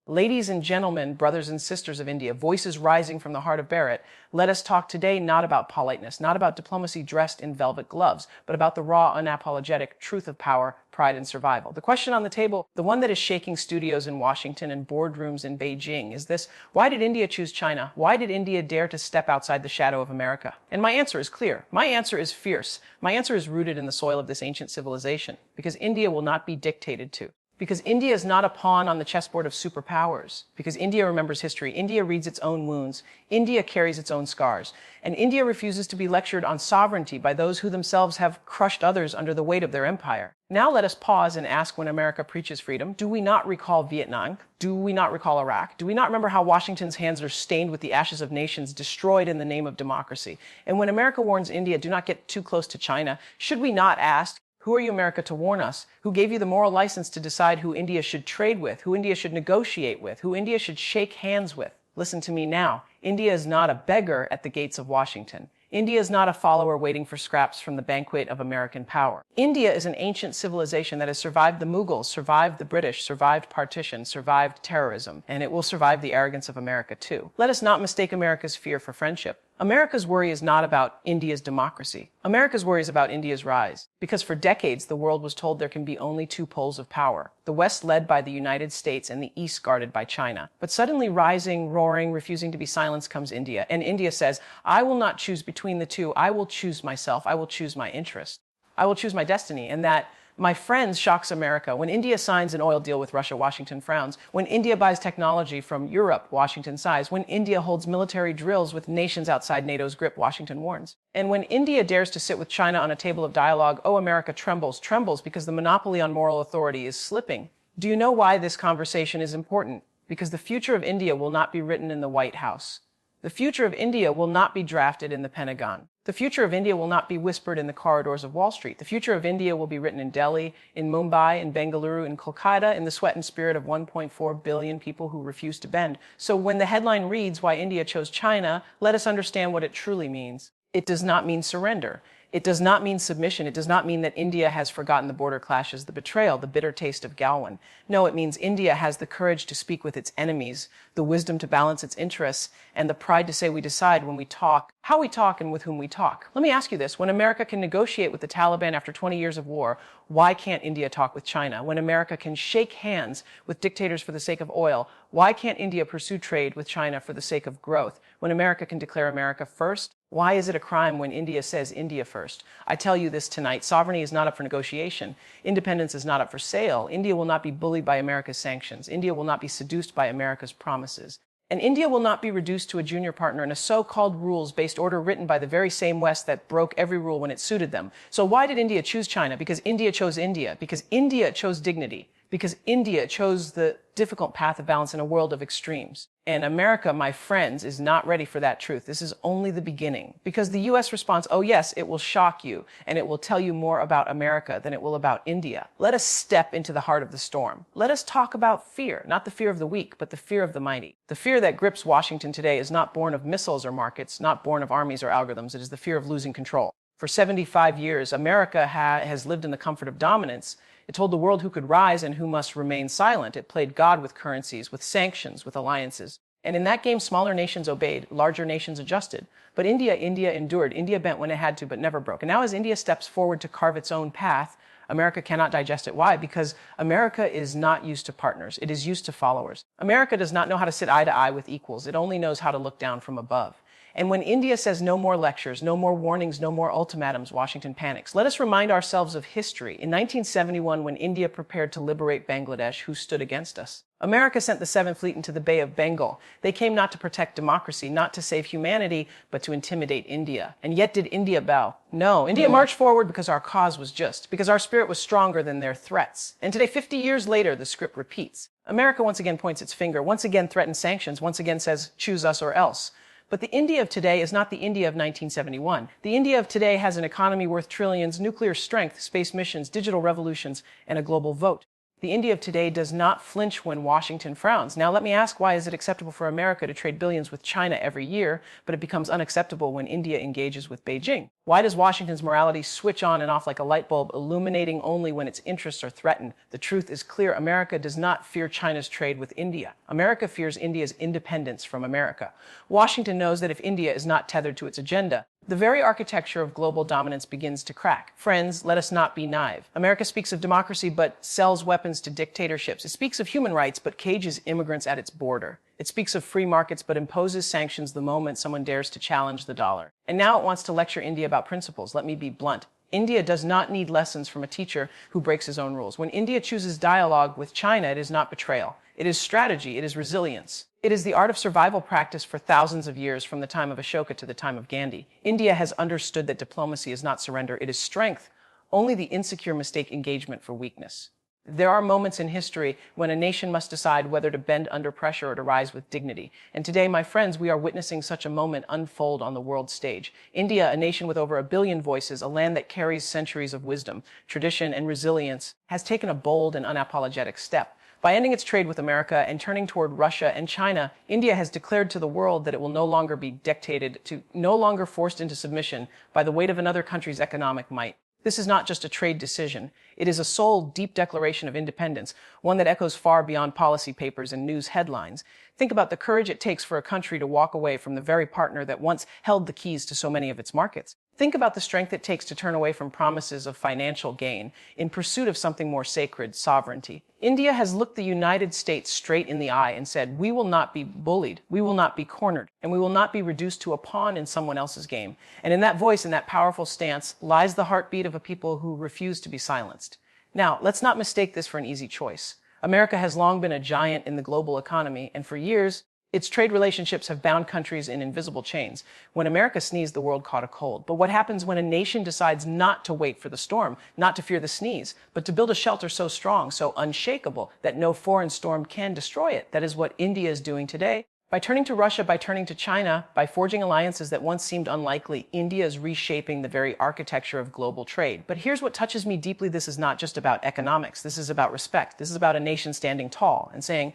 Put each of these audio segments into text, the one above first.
Ladies and gentlemen, brothers and sisters of India, voices rising from the heart of Bharat, let us talk today not about politeness, not about diplomacy dressed in velvet gloves, but about the raw, unapologetic truth of power, pride, and survival. The question on the table, the one that is shaking studios in Washington and boardrooms in Beijing, is this: why did India choose China? Why did India dare to step outside the shadow of America? And my answer is clear. My answer is fierce. My answer is rooted in the soil of this ancient civilization, because India will not be dictated to. Because India is not a pawn on the chessboard of superpowers. Because India remembers history. India reads its own wounds. India carries its own scars. And India refuses to be lectured on sovereignty by those who themselves have crushed others under the weight of their empire. Now let us pause and ask, when America preaches freedom, do we not recall Vietnam? Do we not recall Iraq? Do we not remember how Washington's hands are stained with the ashes of nations destroyed in the name of democracy? And when America warns India, do not get too close to China, should we not ask, who are you, America, to warn us? Who gave you the moral license to decide who India should trade with, who India should negotiate with, who India should shake hands with? Listen to me now. India is not a beggar at the gates of Washington. India is not a follower waiting for scraps from the banquet of American power. India is an ancient civilization that has survived the Mughals, survived the British, survived partition, survived terrorism, and it will survive the arrogance of America too. Let us not mistake America's fear for friendship. America's worry is not about India's democracy. America's worry is about India's rise. Because for decades, the world was told there can be only two poles of power: the West led by the United States and the East guarded by China. But suddenly rising, roaring, refusing to be silenced comes India. And India says, I will not choose between the two. I will choose myself. I will choose my interest. I will choose my destiny. And that, my friends, shocks America. When India signs an oil deal with Russia, Washington frowns. When India buys technology from Europe, Washington sighs. When India holds military drills with nations outside NATO's grip, Washington warns. And when India dares to sit with China on a table of dialogue, oh, America trembles because the monopoly on moral authority is slipping. Do you know why this conversation is important? Because the future of India will not be written in the White House. The future of India will not be drafted in the Pentagon. The future of India will not be whispered in the corridors of Wall Street. The future of India will be written in Delhi, in Mumbai, in Bengaluru, in Kolkata, in the sweat and spirit of 1.4 billion people who refuse to bend. So when the headline reads, Why India Chose China, let us understand what it truly means. It does not mean surrender. It does not mean submission. It does not mean that India has forgotten the border clashes, the betrayal, the bitter taste of Galwan. No, it means India has the courage to speak with its enemies, the wisdom to balance its interests, and the pride to say we decide when we talk, how we talk, and with whom we talk. Let me ask you this. When America can negotiate with the Taliban after 20 years of war, why can't India talk with China? When America can shake hands with dictators for the sake of oil, why can't India pursue trade with China for the sake of growth? When America can declare America first, why is it a crime when India says India first? I tell you this tonight, sovereignty is not up for negotiation. Independence is not up for sale. India will not be bullied by America's sanctions. India will not be seduced by America's promises. And India will not be reduced to a junior partner in a so-called rules-based order written by the very same West that broke every rule when it suited them. So why did India choose China? Because India chose India. Because India chose dignity. Because India chose the difficult path of balance in a world of extremes. And America, my friends, is not ready for that truth. This is only the beginning. Because the U.S. responds, oh yes, it will shock you, and it will tell you more about America than it will about India. Let us step into the heart of the storm. Let us talk about fear, not the fear of the weak, but the fear of the mighty. The fear that grips Washington today is not born of missiles or markets, not born of armies or algorithms. It is the fear of losing control. For 75 years, America has lived in the comfort of dominance. It told the world who could rise and who must remain silent. It played God with currencies, with sanctions, with alliances. And in that game, smaller nations obeyed, larger nations adjusted. But India endured. India bent when it had to, but never broke. And now as India steps forward to carve its own path, America cannot digest it. Why? Because America is not used to partners. It is used to followers. America does not know how to sit eye to eye with equals. It only knows how to look down from above. And when India says no more lectures, no more warnings, no more ultimatums, Washington panics. Let us remind ourselves of history. In 1971, when India prepared to liberate Bangladesh, who stood against us? America sent the Seventh Fleet into the Bay of Bengal. They came not to protect democracy, not to save humanity, but to intimidate India. And yet did India bow? No. India marched forward because our cause was just, because our spirit was stronger than their threats. And today, 50 years later, the script repeats. America once again points its finger, once again threatens sanctions, once again says, choose us or else. But the India of today is not the India of 1971. The India of today has an economy worth trillions, nuclear strength, space missions, digital revolutions, and a global vote. The India of today does not flinch when Washington frowns. Now, let me ask, why is it acceptable for America to trade billions with China every year, but it becomes unacceptable when India engages with Beijing? Why does Washington's morality switch on and off like a light bulb, illuminating only when its interests are threatened? The truth is clear. America does not fear China's trade with India. America fears India's independence from America. Washington knows that if India is not tethered to its agenda, the very architecture of global dominance begins to crack. Friends, let us not be naive. America speaks of democracy but sells weapons to dictatorships. It speaks of human rights but cages immigrants at its border. It speaks of free markets but imposes sanctions the moment someone dares to challenge the dollar. And now it wants to lecture India about principles. Let me be blunt. India does not need lessons from a teacher who breaks his own rules. When India chooses dialogue with China, it is not betrayal. It is strategy. It is resilience. It is the art of survival practice for thousands of years, from the time of Ashoka to the time of Gandhi. India has understood that diplomacy is not surrender, it is strength. Only the insecure mistake engagement for weakness. There are moments in history when a nation must decide whether to bend under pressure or to rise with dignity. And today, my friends, we are witnessing such a moment unfold on the world stage. India, a nation with over 1 billion voices, a land that carries centuries of wisdom, tradition, and resilience, has taken a bold and unapologetic step. By ending its trade with America and turning toward Russia and China, India has declared to the world that it will no longer be dictated to, no longer forced into submission by the weight of another country's economic might. This is not just a trade decision. It is a soul deep declaration of independence, one that echoes far beyond policy papers and news headlines. Think about the courage it takes for a country to walk away from the very partner that once held the keys to so many of its markets. Think about the strength it takes to turn away from promises of financial gain in pursuit of something more sacred, sovereignty. India has looked the United States straight in the eye and said, we will not be bullied, we will not be cornered, and we will not be reduced to a pawn in someone else's game. And in that voice, in that powerful stance, lies the heartbeat of a people who refuse to be silenced. Now, let's not mistake this for an easy choice. America has long been a giant in the global economy, and for years, its trade relationships have bound countries in invisible chains. When America sneezed, the world caught a cold. But what happens when a nation decides not to wait for the storm, not to fear the sneeze, but to build a shelter so strong, so unshakable, that no foreign storm can destroy it? That is what India is doing today. By turning to Russia, by turning to China, by forging alliances that once seemed unlikely, India is reshaping the very architecture of global trade. But here's what touches me deeply. This is not just about economics. This is about respect. This is about a nation standing tall and saying,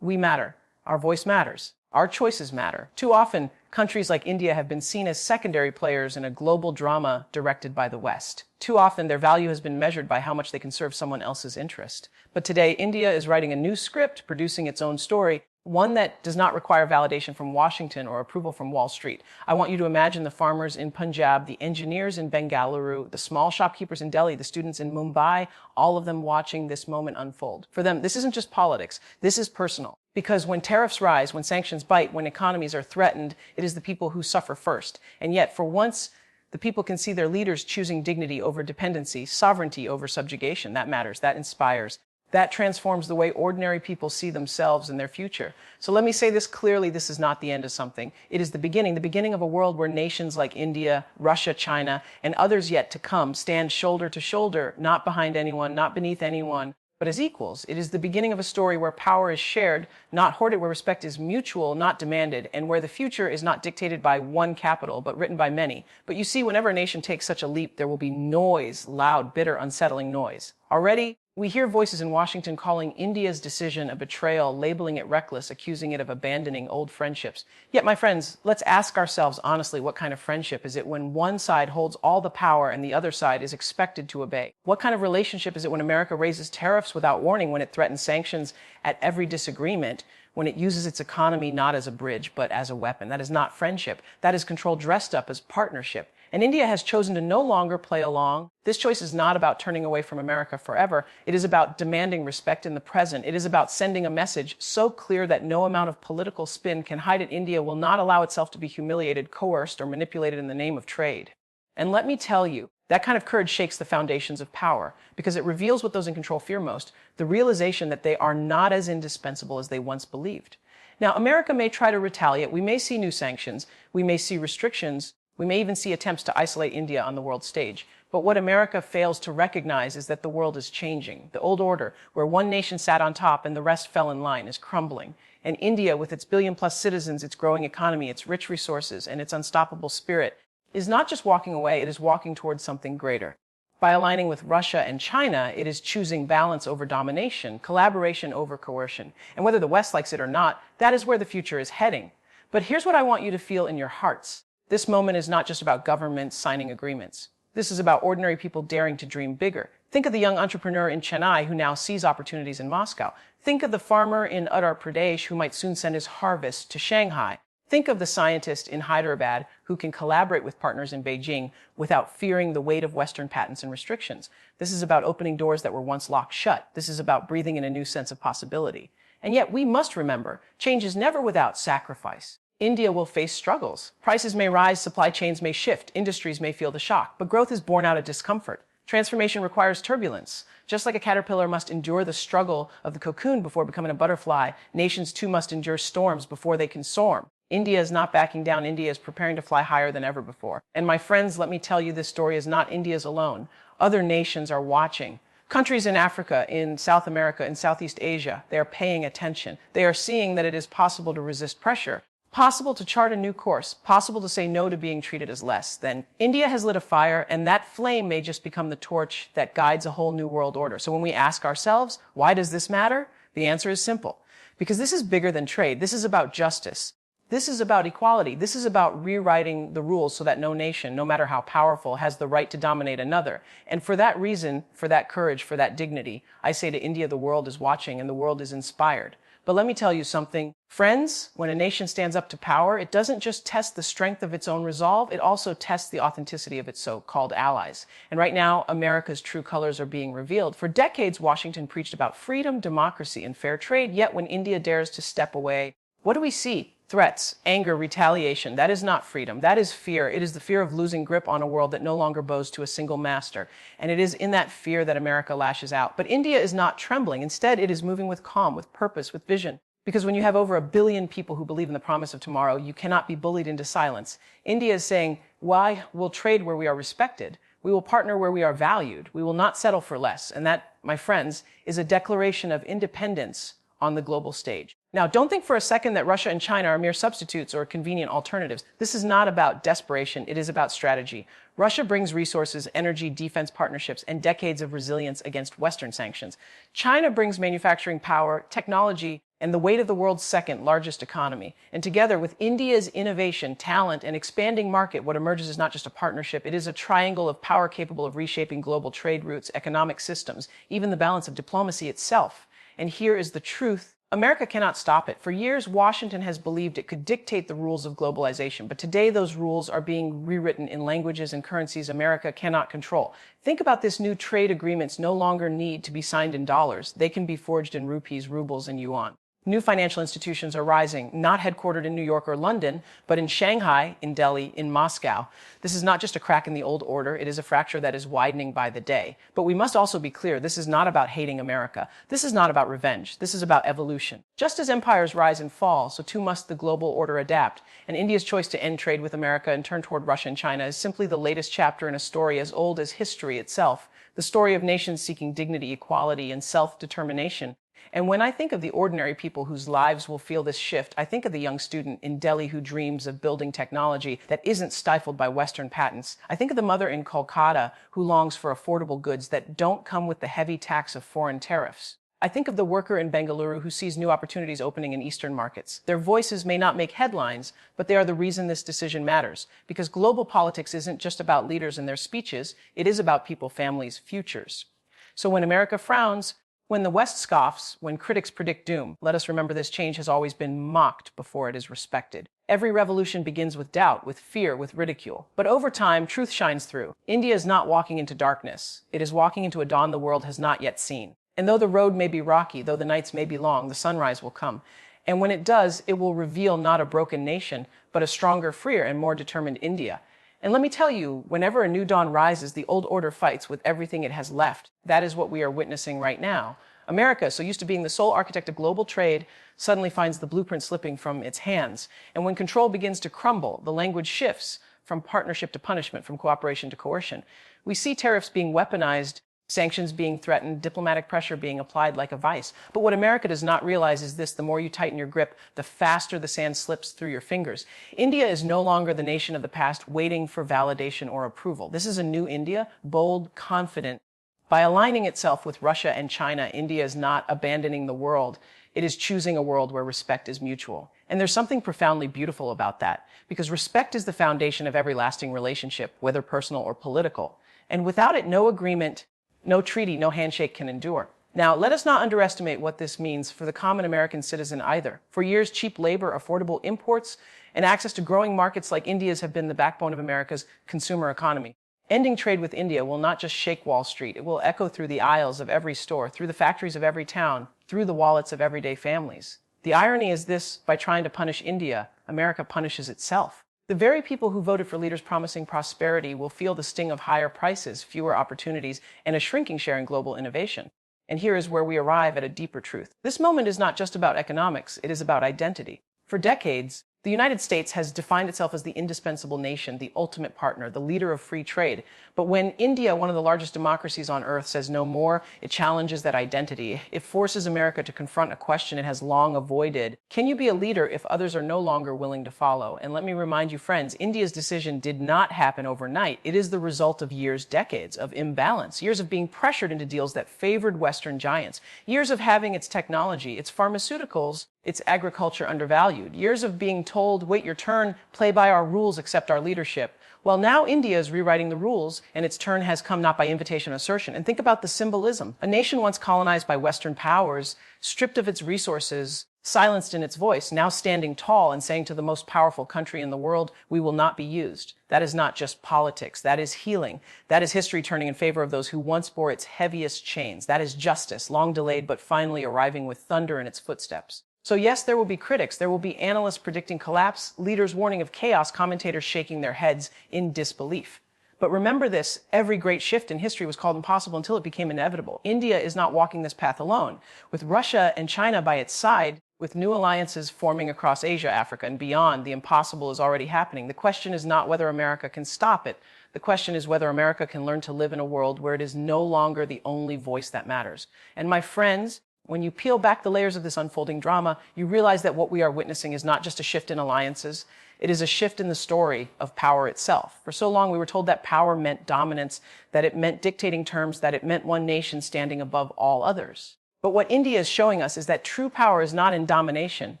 we matter. Our voice matters. Our choices matter. Too often, countries like India have been seen as secondary players in a global drama directed by the West. Too often, their value has been measured by how much they can serve someone else's interest. But today, India is writing a new script, producing its own story, one that does not require validation from Washington or approval from Wall Street. I want you to imagine the farmers in Punjab, the engineers in Bengaluru, the small shopkeepers in Delhi, the students in Mumbai, all of them watching this moment unfold. For them, this isn't just politics. This is personal. Because when tariffs rise, when sanctions bite, when economies are threatened, it is the people who suffer first. And yet, for once, the people can see their leaders choosing dignity over dependency, sovereignty over subjugation. That matters. That inspires. That transforms the way ordinary people see themselves and their future. So let me say this clearly, this is not the end of something. It is the beginning of a world where nations like India, Russia, China, and others yet to come stand shoulder to shoulder, not behind anyone, not beneath anyone, but as equals. It is the beginning of a story where power is shared, not hoarded, where respect is mutual, not demanded, and where the future is not dictated by one capital, but written by many. But you see, whenever a nation takes such a leap, there will be noise, loud, bitter, unsettling noise. Already, we hear voices in Washington calling India's decision a betrayal, labeling it reckless, accusing it of abandoning old friendships. Yet, my friends, let's ask ourselves honestly, what kind of friendship is it when one side holds all the power and the other side is expected to obey? What kind of relationship is it when America raises tariffs without warning, when it threatens sanctions at every disagreement, when it uses its economy not as a bridge, but as a weapon? That is not friendship. That is control dressed up as partnership. And India has chosen to no longer play along. This choice is not about turning away from America forever. It is about demanding respect in the present. It is about sending a message so clear that no amount of political spin can hide it. India will not allow itself to be humiliated, coerced, or manipulated in the name of trade. And let me tell you, that kind of courage shakes the foundations of power, because it reveals what those in control fear most, the realization that they are not as indispensable as they once believed. Now, America may try to retaliate. We may see new sanctions. We may see restrictions. We may even see attempts to isolate India on the world stage. But what America fails to recognize is that the world is changing. The old order, where one nation sat on top and the rest fell in line, is crumbling. And India, with its billion-plus citizens, its growing economy, its rich resources, and its unstoppable spirit, is not just walking away, it is walking towards something greater. By aligning with Russia and China, it is choosing balance over domination, collaboration over coercion. And whether the West likes it or not, that is where the future is heading. But here's what I want you to feel in your hearts. This moment is not just about governments signing agreements. This is about ordinary people daring to dream bigger. Think of the young entrepreneur in Chennai who now sees opportunities in Moscow. Think of the farmer in Uttar Pradesh who might soon send his harvest to Shanghai. Think of the scientist in Hyderabad who can collaborate with partners in Beijing without fearing the weight of Western patents and restrictions. This is about opening doors that were once locked shut. This is about breathing in a new sense of possibility. And yet we must remember, change is never without sacrifice. India will face struggles. Prices may rise, supply chains may shift, industries may feel the shock, but growth is born out of discomfort. Transformation requires turbulence. Just like a caterpillar must endure the struggle of the cocoon before becoming a butterfly, nations too must endure storms before they can soar. India is not backing down. India is preparing to fly higher than ever before. And my friends, let me tell you, this story is not India's alone. Other nations are watching. Countries in Africa, in South America, in Southeast Asia, they are paying attention. They are seeing that it is possible to resist pressure, possible to chart a new course, possible to say no to being treated as less than. India has lit a fire, and that flame may just become the torch that guides a whole new world order. So when we ask ourselves, why does this matter? The answer is simple. Because this is bigger than trade. This is about justice. This is about equality. This is about rewriting the rules so that no nation, no matter how powerful, has the right to dominate another. And for that reason, for that courage, for that dignity, I say to India, the world is watching and the world is inspired. But let me tell you something. Friends, when a nation stands up to power, it doesn't just test the strength of its own resolve, it also tests the authenticity of its so-called allies. And right now, America's true colors are being revealed. For decades, Washington preached about freedom, democracy, and fair trade, yet when India dares to step away, what do we see? Threats, anger, retaliation. That is not freedom. That is fear. It is the fear of losing grip on a world that no longer bows to a single master. And it is in that fear that America lashes out. But India is not trembling. Instead, it is moving with calm, with purpose, with vision. Because when you have over 1 billion people who believe in the promise of tomorrow, you cannot be bullied into silence. India is saying, why we'll trade where we are respected. We will partner where we are valued. We will not settle for less. And that, my friends, is a declaration of independence on the global stage. Now, don't think for a second that Russia and China are mere substitutes or convenient alternatives. This is not about desperation. It is about strategy. Russia brings resources, energy, defense partnerships, and decades of resilience against Western sanctions. China brings manufacturing power, technology, and the weight of the world's second largest economy. And together with India's innovation, talent, and expanding market, what emerges is not just a partnership, it is a triangle of power capable of reshaping global trade routes, economic systems, even the balance of diplomacy itself. And here is the truth. America cannot stop it. For years, Washington has believed it could dictate the rules of globalization, but today those rules are being rewritten in languages and currencies America cannot control. Think about this: new trade agreements no longer need to be signed in dollars. They can be forged in rupees, rubles, and yuan. New financial institutions are rising, not headquartered in New York or London, but in Shanghai, in Delhi, in Moscow. This is not just a crack in the old order. It is a fracture that is widening by the day. But we must also be clear, this is not about hating America. This is not about revenge. This is about evolution. Just as empires rise and fall, so too must the global order adapt. And India's choice to end trade with America and turn toward Russia and China is simply the latest chapter in a story as old as history itself. The story of nations seeking dignity, equality, and self-determination. And when I think of the ordinary people whose lives will feel this shift, I think of the young student in Delhi who dreams of building technology that isn't stifled by Western patents. I think of the mother in Kolkata who longs for affordable goods that don't come with the heavy tax of foreign tariffs. I think of the worker in Bengaluru who sees new opportunities opening in Eastern markets. Their voices may not make headlines, but they are the reason this decision matters. Because global politics isn't just about leaders and their speeches, it is about people, families, futures. So when America frowns, when the West scoffs, when critics predict doom, let us remember this: change has always been mocked before it is respected. Every revolution begins with doubt, with fear, with ridicule. But over time, truth shines through. India is not walking into darkness. It is walking into a dawn the world has not yet seen. And though the road may be rocky, though the nights may be long, the sunrise will come. And when it does, it will reveal not a broken nation, but a stronger, freer, and more determined India. And let me tell you, whenever a new dawn rises, the old order fights with everything it has left. That is what we are witnessing right now. America, so used to being the sole architect of global trade, suddenly finds the blueprint slipping from its hands. And when control begins to crumble, the language shifts from partnership to punishment, from cooperation to coercion. We see tariffs being weaponized sanctions being threatened, diplomatic pressure being applied like a vice. But what America does not realize is this: the more you tighten your grip, the faster the sand slips through your fingers. India is no longer the nation of the past waiting for validation or approval. This is a new India, bold, confident. By aligning itself with Russia and China, India is not abandoning the world. It is choosing a world where respect is mutual. And there's something profoundly beautiful about that, because respect is the foundation of every lasting relationship, whether personal or political. And without it, no agreement, no treaty, no handshake can endure. Now, let us not underestimate what this means for the common American citizen either. For years, cheap labor, affordable imports, and access to growing markets like India's have been the backbone of America's consumer economy. Ending trade with India will not just shake Wall Street. It will echo through the aisles of every store, through the factories of every town, through the wallets of everyday families. The irony is this: by trying to punish India, America punishes itself. The very people who voted for leaders promising prosperity will feel the sting of higher prices, fewer opportunities, and a shrinking share in global innovation. And here is where we arrive at a deeper truth. This moment is not just about economics, it is about identity. For decades, the United States has defined itself as the indispensable nation, the ultimate partner, the leader of free trade. But when India, one of the largest democracies on earth, says no more, it challenges that identity. It forces America to confront a question it has long avoided. Can you be a leader if others are no longer willing to follow? And let me remind you, friends, India's decision did not happen overnight. It is the result of years, decades of imbalance, years of being pressured into deals that favored Western giants, years of having its technology, its pharmaceuticals, its agriculture undervalued, years of being told, wait your turn, play by our rules, accept our leadership. Well, now India is rewriting the rules, and its turn has come not by invitation or assertion. And think about the symbolism. A nation once colonized by Western powers, stripped of its resources, silenced in its voice, now standing tall and saying to the most powerful country in the world, we will not be used. That is not just politics. That is healing. That is history turning in favor of those who once bore its heaviest chains. That is justice, long delayed but finally arriving with thunder in its footsteps. So yes, there will be critics, there will be analysts predicting collapse, leaders warning of chaos, commentators shaking their heads in disbelief. But remember this: every great shift in history was called impossible until it became inevitable. India is not walking this path alone. With Russia and China by its side, with new alliances forming across Asia, Africa, and beyond, the impossible is already happening. The question is not whether America can stop it. The question is whether America can learn to live in a world where it is no longer the only voice that matters. And my friends, when you peel back the layers of this unfolding drama, you realize that what we are witnessing is not just a shift in alliances. It is a shift in the story of power itself. For so long, we were told that power meant dominance, that it meant dictating terms, that it meant one nation standing above all others. But what India is showing us is that true power is not in domination.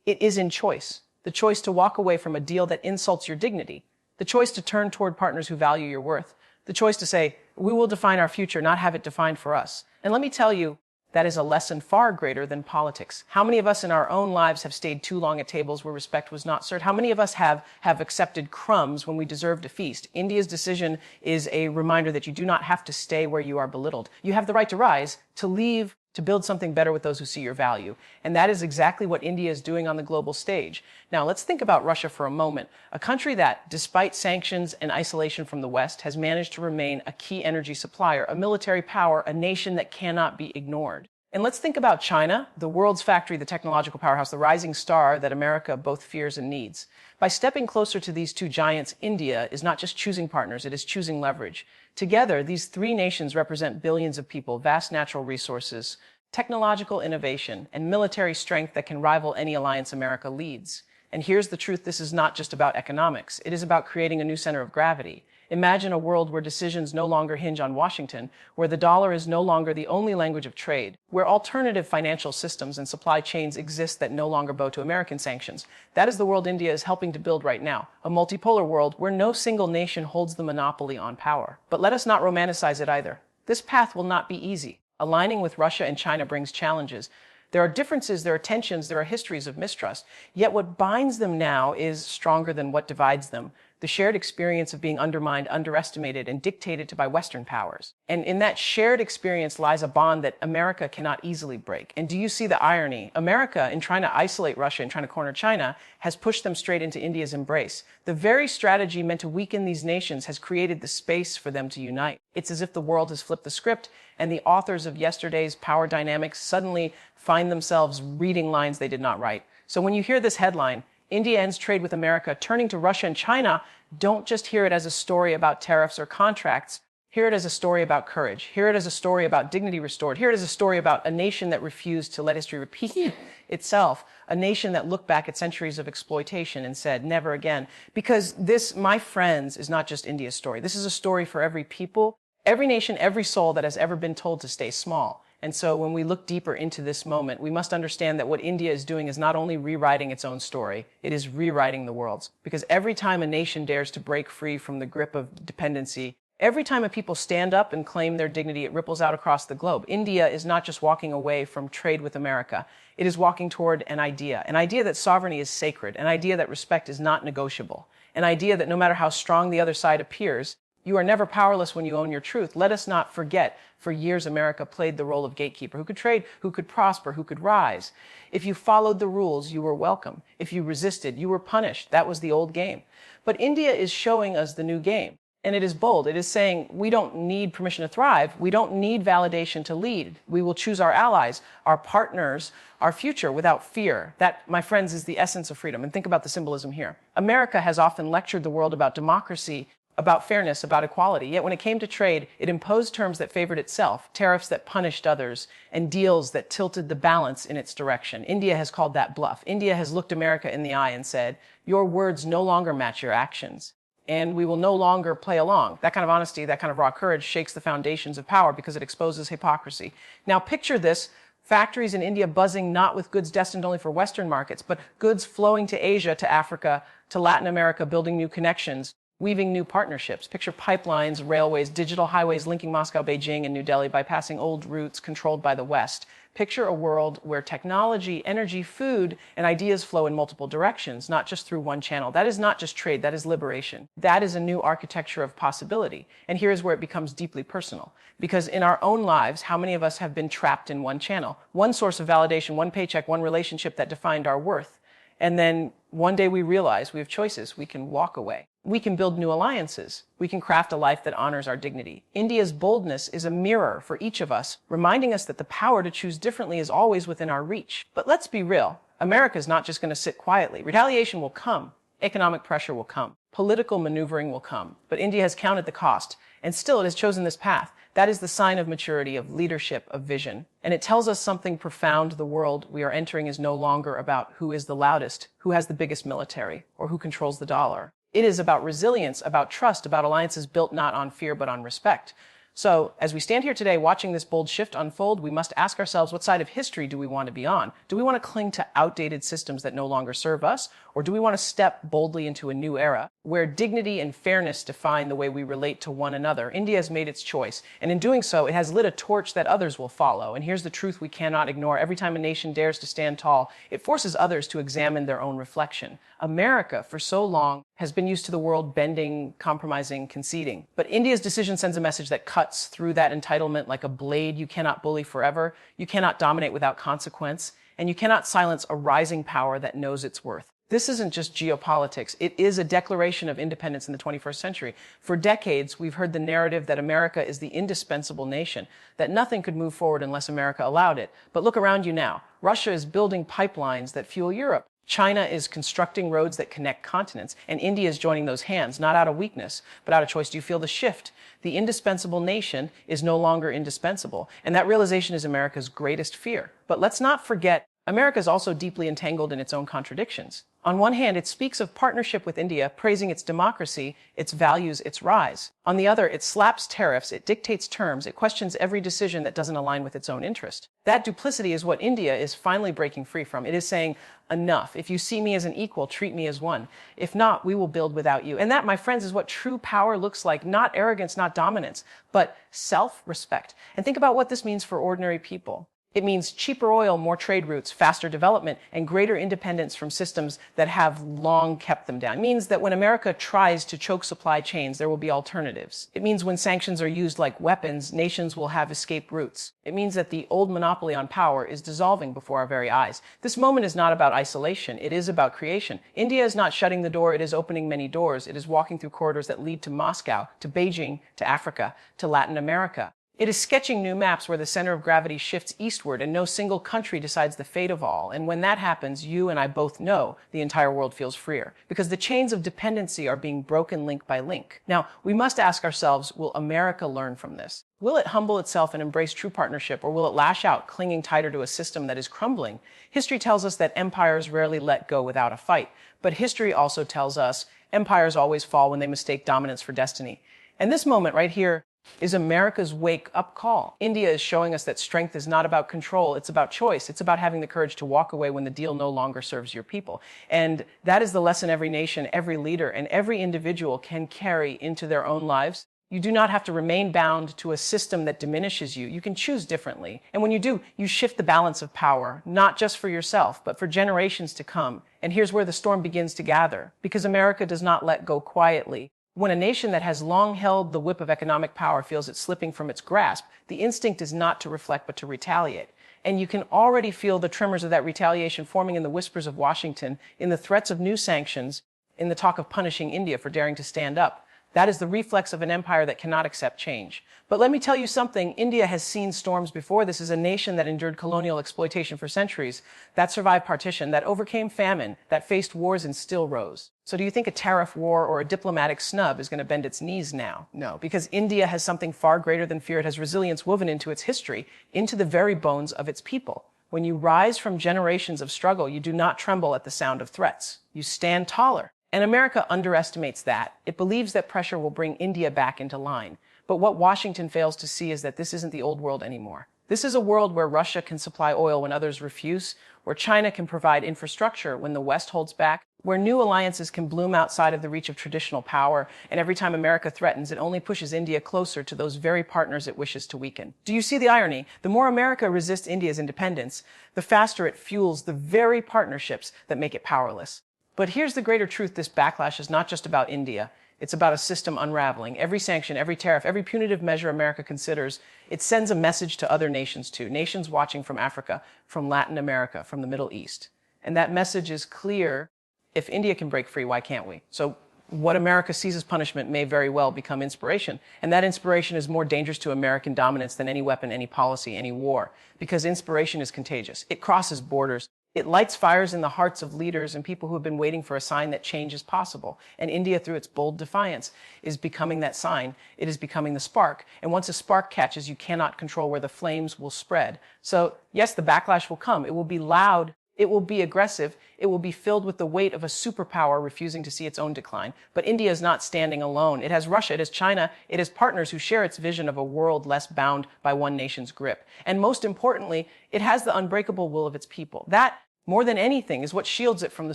It is in choice. The choice to walk away from a deal that insults your dignity. The choice to turn toward partners who value your worth. The choice to say, we will define our future, not have it defined for us. And let me tell you, that is a lesson far greater than politics. How many of us in our own lives have stayed too long at tables where respect was not served? How many of us have accepted crumbs when we deserved a feast? India's decision is a reminder that you do not have to stay where you are belittled. You have the right to rise, to leave, to build something better with those who see your value. And that is exactly what India is doing on the global stage. Now, let's think about Russia for a moment. A country that, despite sanctions and isolation from the West, has managed to remain a key energy supplier, a military power, a nation that cannot be ignored. And let's think about China, the world's factory, the technological powerhouse, the rising star that America both fears and needs. By stepping closer to these two giants, India is not just choosing partners, it is choosing leverage. Together, these three nations represent billions of people, vast natural resources, technological innovation, and military strength that can rival any alliance America leads. And here's the truth: this is not just about economics. It is about creating a new center of gravity. Imagine a world where decisions no longer hinge on Washington, where the dollar is no longer the only language of trade, where alternative financial systems and supply chains exist that no longer bow to American sanctions. That is the world India is helping to build right now, a multipolar world where no single nation holds the monopoly on power. But let us not romanticize it either. This path will not be easy. Aligning with Russia and China brings challenges. There are differences, there are tensions, there are histories of mistrust. Yet what binds them now is stronger than what divides them. The shared experience of being undermined, underestimated, and dictated to by Western powers. And in that shared experience lies a bond that America cannot easily break. And do you see the irony? America, in trying to isolate Russia and trying to corner China, has pushed them straight into India's embrace. The very strategy meant to weaken these nations has created the space for them to unite. It's as if the world has flipped the script, and the authors of yesterday's power dynamics suddenly find themselves reading lines they did not write. So when you hear this headline, India ends trade with America, turning to Russia and China, don't just hear it as a story about tariffs or contracts. Hear it as a story about courage. Hear it as a story about dignity restored. Hear it as a story about a nation that refused to let history repeat itself. A nation that looked back at centuries of exploitation and said, never again. Because this, my friends, is not just India's story. This is a story for every people, every nation, every soul that has ever been told to stay small. And so when we look deeper into this moment, we must understand that what India is doing is not only rewriting its own story, it is rewriting the world's. Because every time a nation dares to break free from the grip of dependency, every time a people stand up and claim their dignity, it ripples out across the globe. India is not just walking away from trade with America. It is walking toward an idea that sovereignty is sacred, an idea that respect is not negotiable, an idea that no matter how strong the other side appears, you are never powerless when you own your truth. Let us not forget, for years America played the role of gatekeeper, who could trade, who could prosper, who could rise. If you followed the rules, you were welcome. If you resisted, you were punished. That was the old game. But India is showing us the new game. And it is bold. It is saying we don't need permission to thrive. We don't need validation to lead. We will choose our allies, our partners, our future without fear. That, my friends, is the essence of freedom. And think about the symbolism here. America has often lectured the world about democracy, about fairness, about equality. Yet when it came to trade, it imposed terms that favored itself, tariffs that punished others, and deals that tilted the balance in its direction. India has called that bluff. India has looked America in the eye and said, your words no longer match your actions, and we will no longer play along. That kind of honesty, that kind of raw courage shakes the foundations of power because it exposes hypocrisy. Now picture this. Factories in India buzzing not with goods destined only for Western markets, but goods flowing to Asia, to Africa, to Latin America, building new connections, weaving new partnerships. Picture pipelines, railways, digital highways linking Moscow, Beijing, and New Delhi, bypassing old routes controlled by the West. Picture a world where technology, energy, food, and ideas flow in multiple directions, not just through one channel. That is not just trade, that is liberation. That is a new architecture of possibility. And here is where it becomes deeply personal. Because in our own lives, how many of us have been trapped in one channel? One source of validation, one paycheck, one relationship that defined our worth. And then one day we realize we have choices. We can walk away. We can build new alliances. We can craft a life that honors our dignity. India's boldness is a mirror for each of us, reminding us that the power to choose differently is always within our reach. But let's be real. America is not just going to sit quietly. Retaliation will come. Economic pressure will come. Political maneuvering will come. But India has counted the cost, and still it has chosen this path. That is the sign of maturity, of leadership, of vision. And it tells us something profound. The world we are entering is no longer about who is the loudest, who has the biggest military, or who controls the dollar. It is about resilience, about trust, about alliances built not on fear but on respect. So, as we stand here today watching this bold shift unfold, we must ask ourselves, what side of history do we want to be on? Do we want to cling to outdated systems that no longer serve us? Or do we want to step boldly into a new era where dignity and fairness define the way we relate to one another? India has made its choice, and in doing so, it has lit a torch that others will follow. And here's the truth we cannot ignore. Every time a nation dares to stand tall, it forces others to examine their own reflection. America, for so long, has been used to the world bending, compromising, conceding. But India's decision sends a message that cuts through that entitlement like a blade. You cannot bully forever. You cannot dominate without consequence. And you cannot silence a rising power that knows its worth. This isn't just geopolitics. It is a declaration of independence in the 21st century. For decades, we've heard the narrative that America is the indispensable nation, that nothing could move forward unless America allowed it. But look around you now. Russia is building pipelines that fuel Europe. China is constructing roads that connect continents, and India is joining those hands, not out of weakness, but out of choice. Do you feel the shift? The indispensable nation is no longer indispensable, and that realization is America's greatest fear. But let's not forget, America is also deeply entangled in its own contradictions. On one hand, it speaks of partnership with India, praising its democracy, its values, its rise. On the other, it slaps tariffs, it dictates terms, it questions every decision that doesn't align with its own interest. That duplicity is what India is finally breaking free from. It is saying, enough. If you see me as an equal, treat me as one. If not, we will build without you. And that, my friends, is what true power looks like. Not arrogance, not dominance, but self-respect. And think about what this means for ordinary people. It means cheaper oil, more trade routes, faster development, and greater independence from systems that have long kept them down. It means that when America tries to choke supply chains, there will be alternatives. It means when sanctions are used like weapons, nations will have escape routes. It means that the old monopoly on power is dissolving before our very eyes. This moment is not about isolation. It is about creation. India is not shutting the door. It is opening many doors. It is walking through corridors that lead to Moscow, to Beijing, to Africa, to Latin America. It is sketching new maps where the center of gravity shifts eastward and no single country decides the fate of all. And when that happens, you and I both know the entire world feels freer because the chains of dependency are being broken link by link. Now, we must ask ourselves, will America learn from this? Will it humble itself and embrace true partnership, or will it lash out, clinging tighter to a system that is crumbling? History tells us that empires rarely let go without a fight, but history also tells us empires always fall when they mistake dominance for destiny. And this moment right here is America's wake-up call. India is showing us that strength is not about control, it's about choice. It's about having the courage to walk away when the deal no longer serves your people. And that is the lesson every nation, every leader, and every individual can carry into their own lives. You do not have to remain bound to a system that diminishes you. You can choose differently. And when you do, you shift the balance of power, not just for yourself, but for generations to come. And here's where the storm begins to gather, because America does not let go quietly. When a nation that has long held the whip of economic power feels it slipping from its grasp, the instinct is not to reflect but to retaliate. And you can already feel the tremors of that retaliation forming in the whispers of Washington, in the threats of new sanctions, in the talk of punishing India for daring to stand up. That is the reflex of an empire that cannot accept change. But let me tell you something, India has seen storms before. This is a nation that endured colonial exploitation for centuries, that survived partition, that overcame famine, that faced wars and still rose. So do you think a tariff war or a diplomatic snub is going to bend its knees now? No, because India has something far greater than fear. It has resilience woven into its history, into the very bones of its people. When you rise from generations of struggle, you do not tremble at the sound of threats. You stand taller. And America underestimates that. It believes that pressure will bring India back into line. But what Washington fails to see is that this isn't the old world anymore. This is a world where Russia can supply oil when others refuse, where China can provide infrastructure when the West holds back, where new alliances can bloom outside of the reach of traditional power, and every time America threatens, it only pushes India closer to those very partners it wishes to weaken. Do you see the irony? The more America resists India's independence, the faster it fuels the very partnerships that make it powerless. But here's the greater truth, this backlash is not just about India. It's about a system unraveling. Every sanction, every tariff, every punitive measure America considers, it sends a message to other nations too. Nations watching from Africa, from Latin America, from the Middle East. And that message is clear. If India can break free, why can't we? So what America sees as punishment may very well become inspiration. And that inspiration is more dangerous to American dominance than any weapon, any policy, any war. Because inspiration is contagious. It crosses borders. It lights fires in the hearts of leaders and people who have been waiting for a sign that change is possible. And India, through its bold defiance, is becoming that sign. It is becoming the spark. And once a spark catches, you cannot control where the flames will spread. So yes, the backlash will come. It will be loud. It will be aggressive. It will be filled with the weight of a superpower refusing to see its own decline. But India is not standing alone. It has Russia, it has China, it has partners who share its vision of a world less bound by one nation's grip. And most importantly, it has the unbreakable will of its people. That, more than anything, is what shields it from the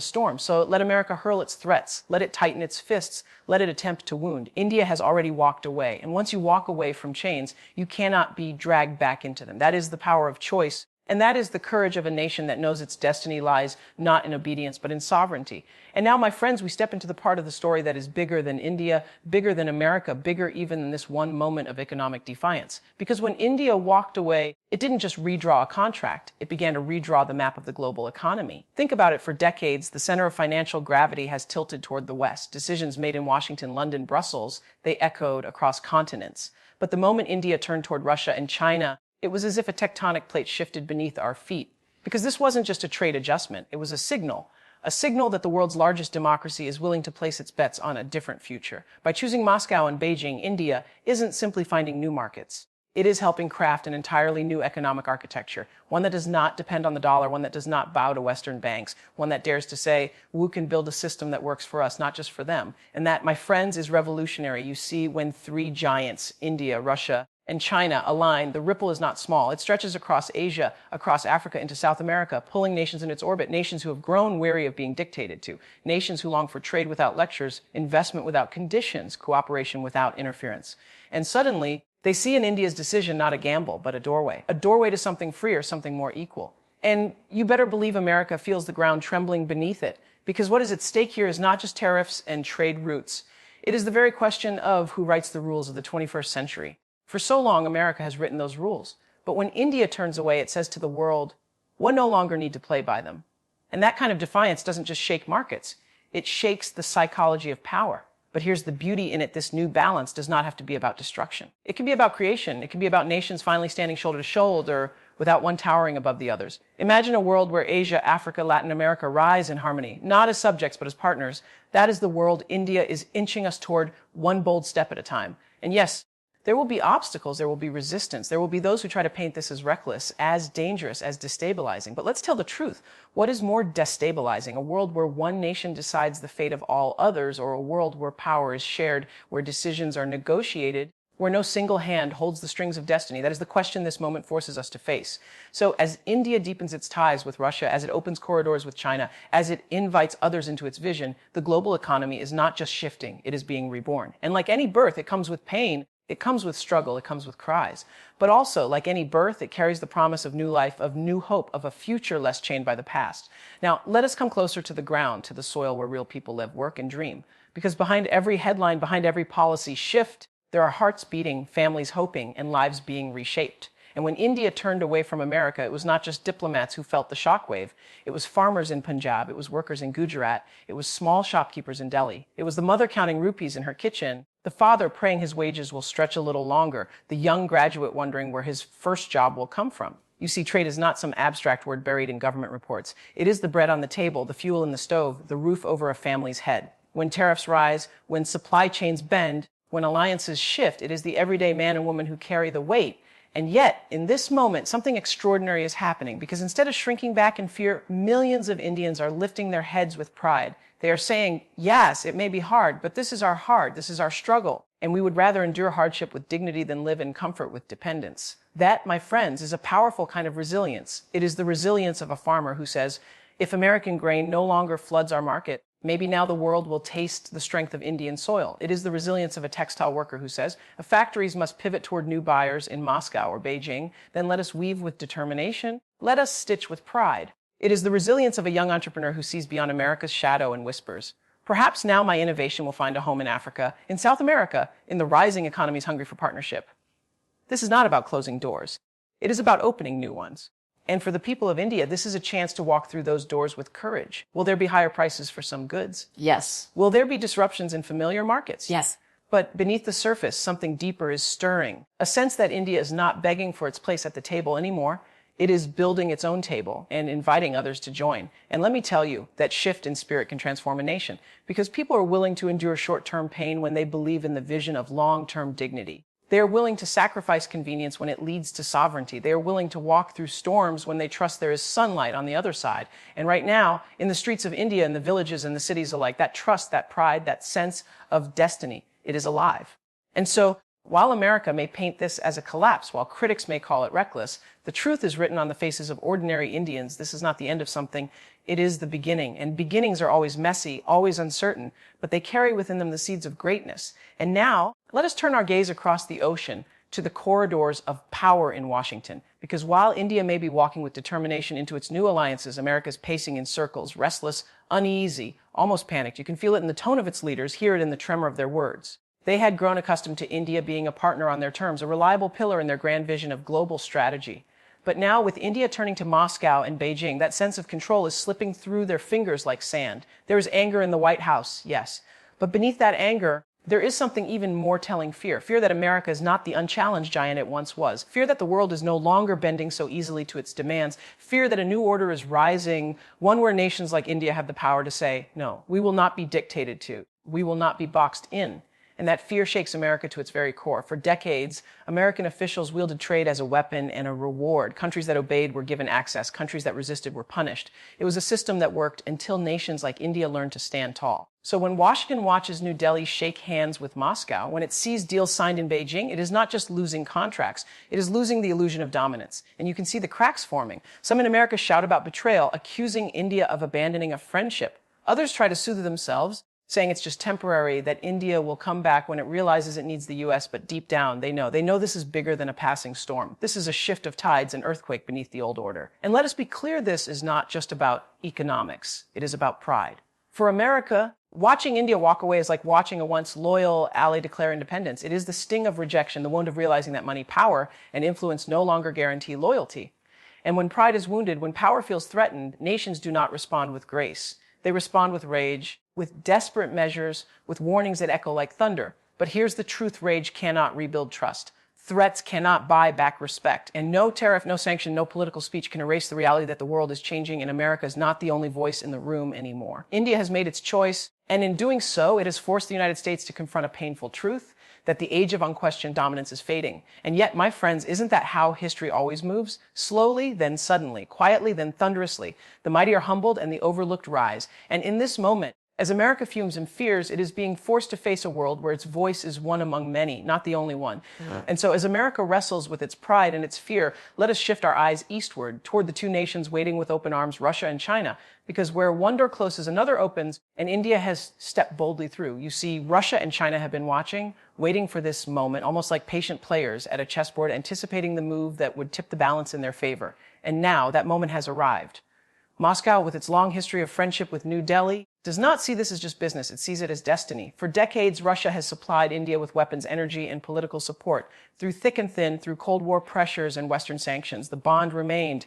storm. So let America hurl its threats. Let it tighten its fists. Let it attempt to wound. India has already walked away. And once you walk away from chains, you cannot be dragged back into them. That is the power of choice. And that is the courage of a nation that knows its destiny lies not in obedience, but in sovereignty. And now, my friends, we step into the part of the story that is bigger than India, bigger than America, bigger even than this one moment of economic defiance. Because when India walked away, it didn't just redraw a contract, it began to redraw the map of the global economy. Think about it, for decades, the center of financial gravity has tilted toward the West. Decisions made in Washington, London, Brussels, they echoed across continents. But the moment India turned toward Russia and China, it was as if a tectonic plate shifted beneath our feet. Because this wasn't just a trade adjustment, it was a signal that the world's largest democracy is willing to place its bets on a different future. By choosing Moscow and Beijing, India isn't simply finding new markets. It is helping craft an entirely new economic architecture, one that does not depend on the dollar, one that does not bow to Western banks, one that dares to say, we can build a system that works for us, not just for them. And that, my friends, is revolutionary. You see, when three giants, India, Russia, and China align, the ripple is not small. It stretches across Asia, across Africa, into South America, pulling nations in its orbit, nations who have grown weary of being dictated to, nations who long for trade without lectures, investment without conditions, cooperation without interference. And suddenly, they see in India's decision not a gamble, but a doorway to something freer, something more equal. And you better believe America feels the ground trembling beneath it, because what is at stake here is not just tariffs and trade routes. It is the very question of who writes the rules of the 21st century. For so long, America has written those rules. But when India turns away, it says to the world, we no longer need to play by them. And that kind of defiance doesn't just shake markets. It shakes the psychology of power. But here's the beauty in it. This new balance does not have to be about destruction. It can be about creation. It can be about nations finally standing shoulder to shoulder without one towering above the others. Imagine a world where Asia, Africa, Latin America rise in harmony, not as subjects, but as partners. That is the world India is inching us toward, one bold step at a time. And yes, there will be obstacles, there will be resistance, there will be those who try to paint this as reckless, as dangerous, as destabilizing. But let's tell the truth. What is more destabilizing? A world where one nation decides the fate of all others, or a world where power is shared, where decisions are negotiated, where no single hand holds the strings of destiny? That is the question this moment forces us to face. So as India deepens its ties with Russia, as it opens corridors with China, as it invites others into its vision, the global economy is not just shifting, it is being reborn. And like any birth, it comes with pain. It comes with struggle, it comes with cries. But also, like any birth, it carries the promise of new life, of new hope, of a future less chained by the past. Now, let us come closer to the ground, to the soil where real people live, work, and dream. Because behind every headline, behind every policy shift, there are hearts beating, families hoping, and lives being reshaped. And when India turned away from America, it was not just diplomats who felt the shockwave. It was farmers in Punjab, it was workers in Gujarat, it was small shopkeepers in Delhi. It was the mother counting rupees in her kitchen, the father praying his wages will stretch a little longer, the young graduate wondering where his first job will come from. You see, trade is not some abstract word buried in government reports. It is the bread on the table, the fuel in the stove, the roof over a family's head. When tariffs rise, when supply chains bend, when alliances shift, it is the everyday man and woman who carry the weight. And yet, in this moment, something extraordinary is happening, because instead of shrinking back in fear, millions of Indians are lifting their heads with pride. They are saying, yes, it may be hard, but this is our hard, this is our struggle, and we would rather endure hardship with dignity than live in comfort with dependence. That, my friends, is a powerful kind of resilience. It is the resilience of a farmer who says, if American grain no longer floods our market, maybe now the world will taste the strength of Indian soil. It is the resilience of a textile worker who says, if factories must pivot toward new buyers in Moscow or Beijing, then let us weave with determination, let us stitch with pride. It is the resilience of a young entrepreneur who sees beyond America's shadow and whispers, perhaps now my innovation will find a home in Africa, in South America, in the rising economies hungry for partnership. This is not about closing doors. It is about opening new ones. And for the people of India, this is a chance to walk through those doors with courage. Will there be higher prices for some goods? Yes. Will there be disruptions in familiar markets? Yes. But beneath the surface, something deeper is stirring. A sense that India is not begging for its place at the table anymore. It is building its own table and inviting others to join. And let me tell you, that shift in spirit can transform a nation, because people are willing to endure short-term pain when they believe in the vision of long-term dignity. They are willing to sacrifice convenience when it leads to sovereignty. They are willing to walk through storms when they trust there is sunlight on the other side. And right now, in the streets of India, in the villages and the cities alike, that trust, that pride, that sense of destiny, it is alive. And so, while America may paint this as a collapse, while critics may call it reckless, the truth is written on the faces of ordinary Indians. This is not the end of something. It is the beginning. And beginnings are always messy, always uncertain, but they carry within them the seeds of greatness. And now, let us turn our gaze across the ocean to the corridors of power in Washington. Because while India may be walking with determination into its new alliances, America is pacing in circles, restless, uneasy, almost panicked. You can feel it in the tone of its leaders, hear it in the tremor of their words. They had grown accustomed to India being a partner on their terms, a reliable pillar in their grand vision of global strategy. But now, with India turning to Moscow and Beijing, that sense of control is slipping through their fingers like sand. There is anger in the White House, yes. But beneath that anger, there is something even more telling fear. Fear that America is not the unchallenged giant it once was. Fear that the world is no longer bending so easily to its demands. Fear that a new order is rising, one where nations like India have the power to say, no, we will not be dictated to. We will not be boxed in. And that fear shakes America to its very core. For decades, American officials wielded trade as a weapon and a reward. Countries that obeyed were given access. Countries that resisted were punished. It was a system that worked until nations like India learned to stand tall. So when Washington watches New Delhi shake hands with Moscow, when it sees deals signed in Beijing, it is not just losing contracts. It is losing the illusion of dominance. And you can see the cracks forming. Some in America shout about betrayal, accusing India of abandoning a friendship. Others try to soothe themselves, saying it's just temporary, that India will come back when it realizes it needs the U.S., but deep down, they know this is bigger than a passing storm. This is a shift of tides, an earthquake beneath the old order. And let us be clear, this is not just about economics. It is about pride. For America, watching India walk away is like watching a once loyal ally declare independence. It is the sting of rejection, the wound of realizing that money, power, and influence no longer guarantee loyalty. And when pride is wounded, when power feels threatened, nations do not respond with grace. They respond with rage, with desperate measures, with warnings that echo like thunder. But here's the truth: rage cannot rebuild trust. Threats cannot buy back respect. And no tariff, no sanction, no political speech can erase the reality that the world is changing and America is not the only voice in the room anymore. India has made its choice, and in doing so, it has forced the United States to confront a painful truth: that the age of unquestioned dominance is fading. And yet, my friends, isn't that how history always moves? Slowly, then suddenly, quietly, then thunderously. The mighty are humbled and the overlooked rise. And in this moment, as America fumes and fears, it is being forced to face a world where its voice is one among many, not the only one. And so as America wrestles with its pride and its fear, let us shift our eyes eastward toward the two nations waiting with open arms, Russia and China. Because where one door closes, another opens, and India has stepped boldly through. You see, Russia and China have been watching, waiting for this moment, almost like patient players at a chessboard, anticipating the move that would tip the balance in their favor. And now that moment has arrived. Moscow, with its long history of friendship with New Delhi, does not see this as just business. It sees it as destiny. For decades, Russia has supplied India with weapons, energy, and political support. Through thick and thin, through Cold War pressures and Western sanctions, the bond remained.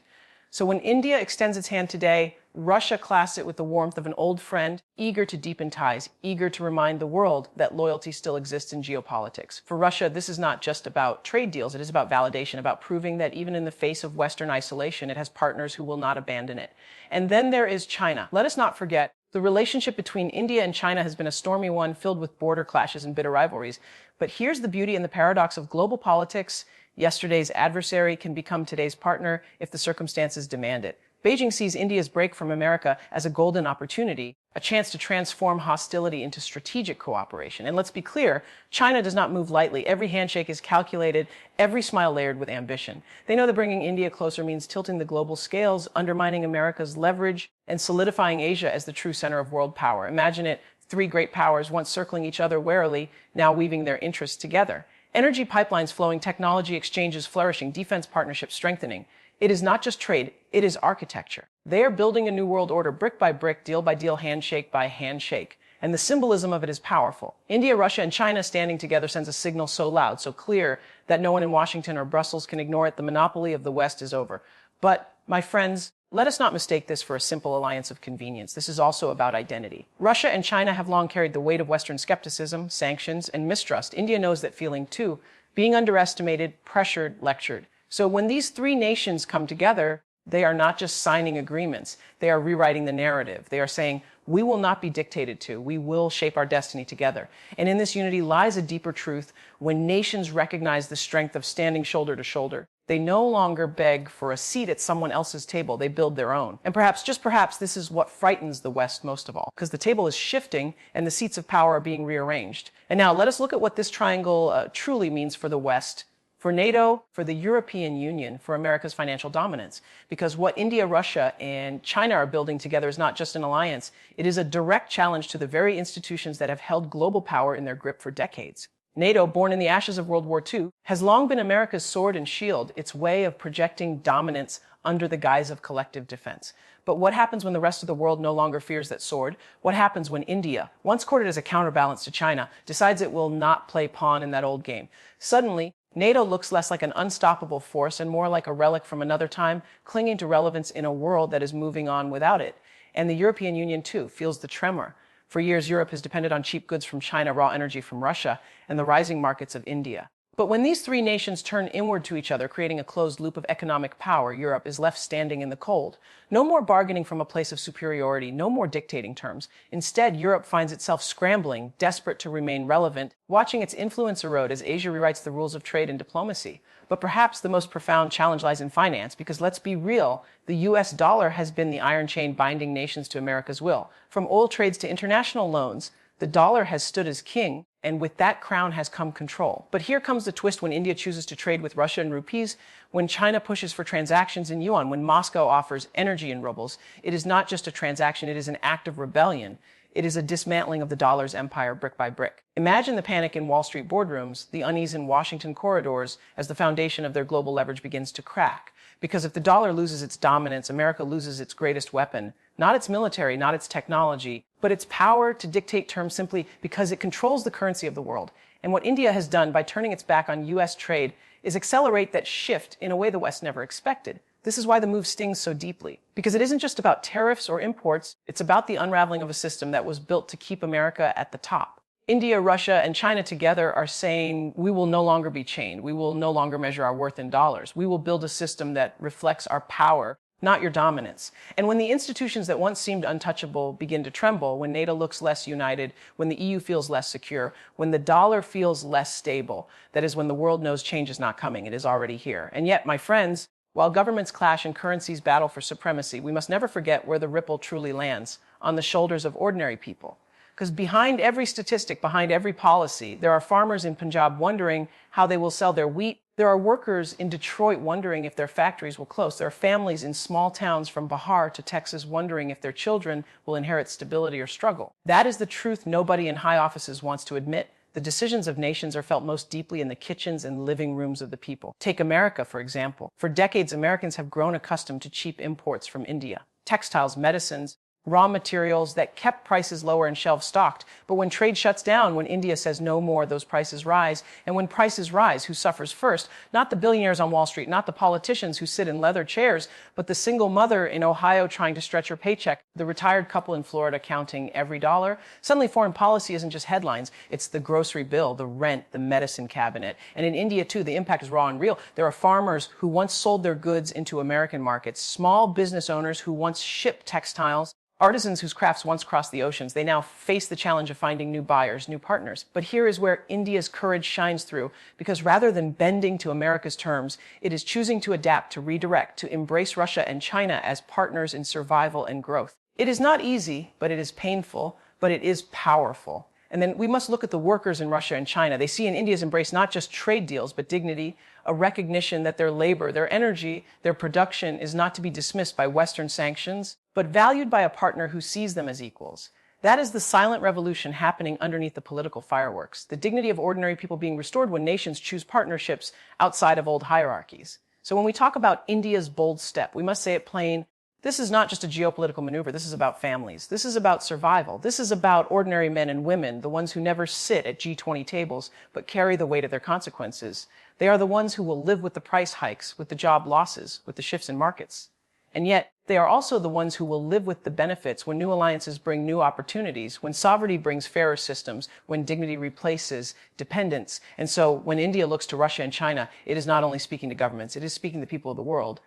So when India extends its hand today, Russia clasps it with the warmth of an old friend, eager to deepen ties, eager to remind the world that loyalty still exists in geopolitics. For Russia, this is not just about trade deals. It is about validation, about proving that even in the face of Western isolation, it has partners who will not abandon it. And then there is China. Let us not forget, the relationship between India and China has been a stormy one, filled with border clashes and bitter rivalries. But here's the beauty and the paradox of global politics. Yesterday's adversary can become today's partner if the circumstances demand it. Beijing sees India's break from America as a golden opportunity, a chance to transform hostility into strategic cooperation. And let's be clear, China does not move lightly. Every handshake is calculated, every smile layered with ambition. They know that bringing India closer means tilting the global scales, undermining America's leverage, and solidifying Asia as the true center of world power. Imagine it, three great powers, once circling each other warily, now weaving their interests together. Energy pipelines flowing, technology exchanges flourishing, defense partnerships strengthening. It is not just trade, it is architecture. They are building a new world order, brick by brick, deal by deal, handshake by handshake. And the symbolism of it is powerful. India, Russia, and China standing together sends a signal so loud, so clear, that no one in Washington or Brussels can ignore it. The monopoly of the West is over. But, my friends, let us not mistake this for a simple alliance of convenience. This is also about identity. Russia and China have long carried the weight of Western skepticism, sanctions, and mistrust. India knows that feeling too, being underestimated, pressured, lectured. So when these three nations come together, they are not just signing agreements. They are rewriting the narrative. They are saying, we will not be dictated to. We will shape our destiny together. And in this unity lies a deeper truth. When nations recognize the strength of standing shoulder to shoulder, they no longer beg for a seat at someone else's table. They build their own. And perhaps, just perhaps, this is what frightens the West most of all, because the table is shifting and the seats of power are being rearranged. And now let us look at what this triangle truly means for the West, for NATO, for the European Union, for America's financial dominance. Because what India, Russia, and China are building together is not just an alliance. It is a direct challenge to the very institutions that have held global power in their grip for decades. NATO, born in the ashes of World War II, has long been America's sword and shield, its way of projecting dominance under the guise of collective defense. But what happens when the rest of the world no longer fears that sword? What happens when India, once courted as a counterbalance to China, decides it will not play pawn in that old game? Suddenly, NATO looks less like an unstoppable force and more like a relic from another time, clinging to relevance in a world that is moving on without it. And the European Union, too, feels the tremor. For years, Europe has depended on cheap goods from China, raw energy from Russia, and the rising markets of India. But when these three nations turn inward to each other, creating a closed loop of economic power, Europe is left standing in the cold. No more bargaining from a place of superiority, no more dictating terms. Instead, Europe finds itself scrambling, desperate to remain relevant, watching its influence erode as Asia rewrites the rules of trade and diplomacy. But perhaps the most profound challenge lies in finance, because let's be real, the US dollar has been the iron chain binding nations to America's will. From oil trades to international loans, the dollar has stood as king, and with that crown has come control. But here comes the twist when India chooses to trade with Russia in rupees, when China pushes for transactions in yuan, when Moscow offers energy in rubles. It is not just a transaction, it is an act of rebellion. It is a dismantling of the dollar's empire brick by brick. Imagine the panic in Wall Street boardrooms, the unease in Washington corridors as the foundation of their global leverage begins to crack. Because if the dollar loses its dominance, America loses its greatest weapon. Not its military, not its technology, but its power to dictate terms simply because it controls the currency of the world. And what India has done by turning its back on U.S. trade is accelerate that shift in a way the West never expected. This is why the move stings so deeply. Because it isn't just about tariffs or imports, it's about the unraveling of a system that was built to keep America at the top. India, Russia, and China together are saying we will no longer be chained. We will no longer measure our worth in dollars. We will build a system that reflects our power, not your dominance. And when the institutions that once seemed untouchable begin to tremble, when NATO looks less united, when the EU feels less secure, when the dollar feels less stable, that is when the world knows change is not coming. It is already here. And yet, my friends, while governments clash and currencies battle for supremacy, we must never forget where the ripple truly lands, on the shoulders of ordinary people. Because behind every statistic, behind every policy, there are farmers in Punjab wondering how they will sell their wheat. There are workers in Detroit wondering if their factories will close. There are families in small towns from Bihar to Texas wondering if their children will inherit stability or struggle. That is the truth nobody in high offices wants to admit. The decisions of nations are felt most deeply in the kitchens and living rooms of the people. Take America, for example. For decades, Americans have grown accustomed to cheap imports from India. Textiles, medicines, raw materials that kept prices lower and shelves stocked. But when trade shuts down, when India says no more, those prices rise. And when prices rise, who suffers first? Not the billionaires on Wall Street, not the politicians who sit in leather chairs, but the single mother in Ohio trying to stretch her paycheck, the retired couple in Florida counting every dollar. Suddenly, foreign policy isn't just headlines. It's the grocery bill, the rent, the medicine cabinet. And in India, too, the impact is raw and real. There are farmers who once sold their goods into American markets, small business owners who once shipped textiles, artisans whose crafts once crossed the oceans. They now face the challenge of finding new buyers, new partners. But here is where India's courage shines through, because rather than bending to America's terms, it is choosing to adapt, to redirect, to embrace Russia and China as partners in survival and growth. It is not easy, but it is painful, but it is powerful. And then we must look at the workers in Russia and China. They see in India's embrace not just trade deals, but dignity, a recognition that their labor, their energy, their production is not to be dismissed by Western sanctions, but valued by a partner who sees them as equals. That is the silent revolution happening underneath the political fireworks, the dignity of ordinary people being restored when nations choose partnerships outside of old hierarchies. So when we talk about India's bold step, we must say it plain. This is not just a geopolitical maneuver. This is about families. This is about survival. This is about ordinary men and women, the ones who never sit at G20 tables, but carry the weight of their consequences. They are the ones who will live with the price hikes, with the job losses, with the shifts in markets. And yet, they are also the ones who will live with the benefits when new alliances bring new opportunities, when sovereignty brings fairer systems, when dignity replaces dependence. And so when India looks to Russia and China, it is not only speaking to governments, it is speaking to the people of the world.